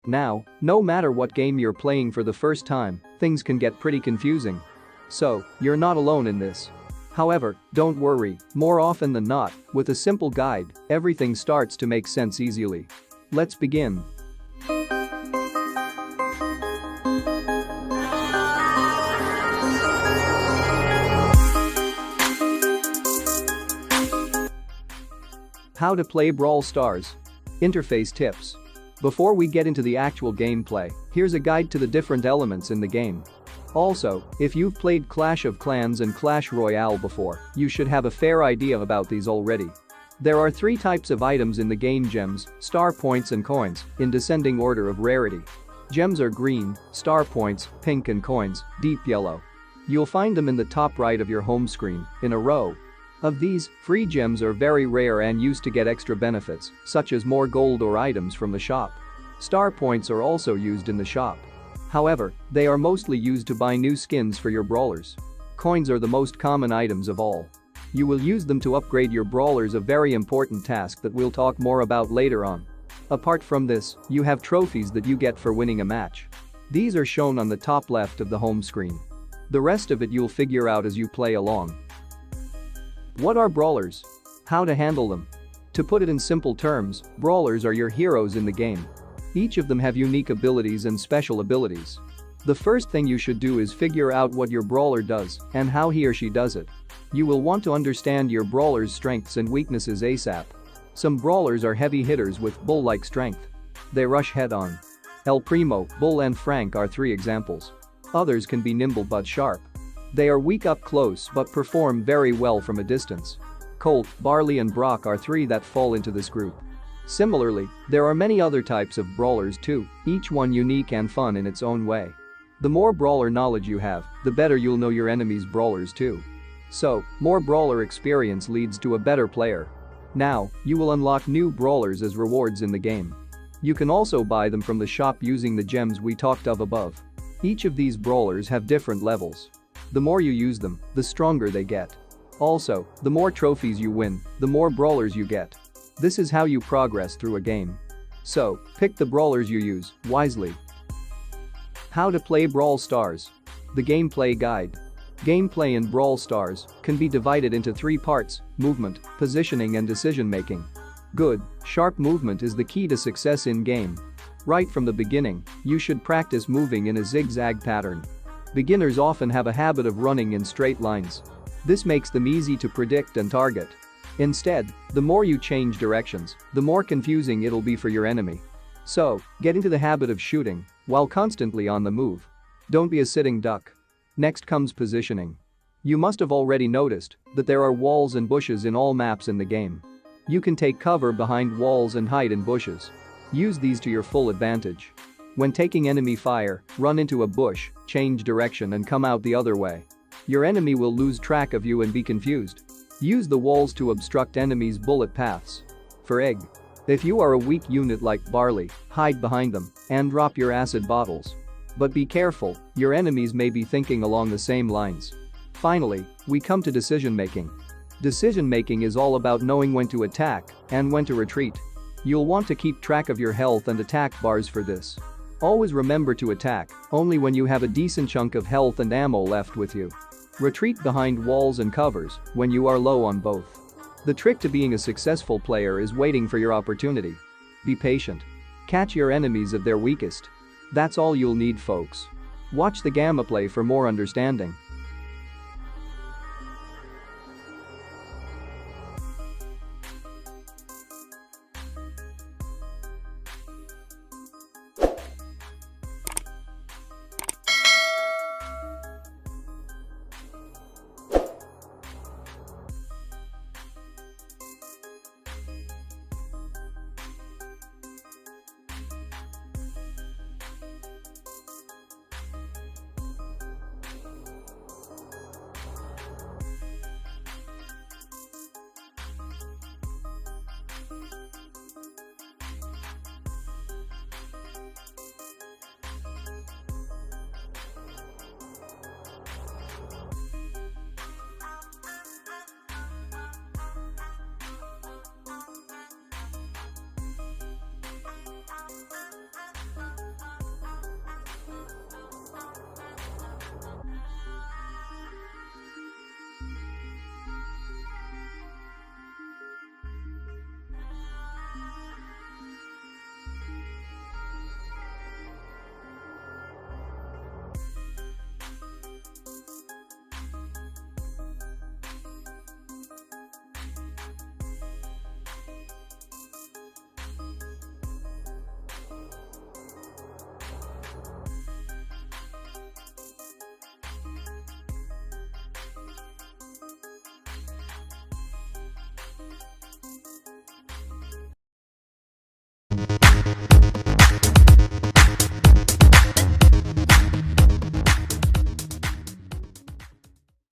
Now, no matter what game you're playing for the first time, things can get pretty confusing. So, you're not alone in this. However, don't worry, more often than not, with a simple guide, everything starts to make sense easily. Let's begin. How to play Brawl Stars. Interface tips. Before we get into the actual gameplay, here's a guide to the different elements in the game. Also, if you've played Clash of Clans and Clash Royale before, you should have a fair idea about these already. There are 3 types of items in the game: gems, star points and coins, in descending order of rarity. Gems are green, star points, pink and coins, deep yellow. You'll find them in the top right of your home screen, in a row. Of these, free gems are very rare and used to get extra benefits, such as more gold or items from the shop. Star points are also used in the shop. However, they are mostly used to buy new skins for your brawlers. Coins are the most common items of all. You will use them to upgrade your brawlers, a very important task that we'll talk more about later on. Apart from this, you have trophies that you get for winning a match. These are shown on the top left of the home screen. The rest of it you'll figure out as you play along. What are brawlers? How to handle them? To put it in simple terms, brawlers are your heroes in the game. Each of them have unique abilities and special abilities. The first thing you should do is figure out what your brawler does and how he or she does it. You will want to understand your brawler's strengths and weaknesses ASAP. Some brawlers are heavy hitters with bull-like strength. They rush head-on. El Primo, Bull and Frank are 3 examples. Others can be nimble but sharp. They are weak up close but perform very well from a distance. Colt, Barley and Brock are 3 that fall into this group. Similarly, there are many other types of brawlers too, each one unique and fun in its own way. The more brawler knowledge you have, the better you'll know your enemy's brawlers too. So, more brawler experience leads to a better player. Now, you will unlock new brawlers as rewards in the game. You can also buy them from the shop using the gems we talked of above. Each of these brawlers have different levels. The more you use them, the stronger they get. Also, the more trophies you win, the more brawlers you get. This is how you progress through a game. So, pick the brawlers you use wisely. How to play Brawl Stars. The gameplay guide. Gameplay in Brawl Stars can be divided into 3 parts: movement, positioning and decision making. Good, sharp movement is the key to success in game. Right from the beginning, you should practice moving in a zigzag pattern. Beginners often have a habit of running in straight lines. This makes them easy to predict and target. Instead, the more you change directions, the more confusing it'll be for your enemy. So, get into the habit of shooting while constantly on the move. Don't be a sitting duck. Next comes positioning. You must have already noticed that there are walls and bushes in all maps in the game. You can take cover behind walls and hide in bushes. Use these to your full advantage. When taking enemy fire, run into a bush, change direction and come out the other way. Your enemy will lose track of you and be confused. Use the walls to obstruct enemies' bullet paths. For egg. If you are a weak unit like Barley, hide behind them and drop your acid bottles. But be careful, your enemies may be thinking along the same lines. Finally, we come to decision making. Decision making is all about knowing when to attack and when to retreat. You'll want to keep track of your health and attack bars for this. Always remember to attack only when you have a decent chunk of health and ammo left with you. Retreat behind walls and covers when you are low on both. The trick to being a successful player is waiting for your opportunity. Be patient. Catch your enemies at their weakest. That's all you'll need, folks. Watch the gameplay for more understanding.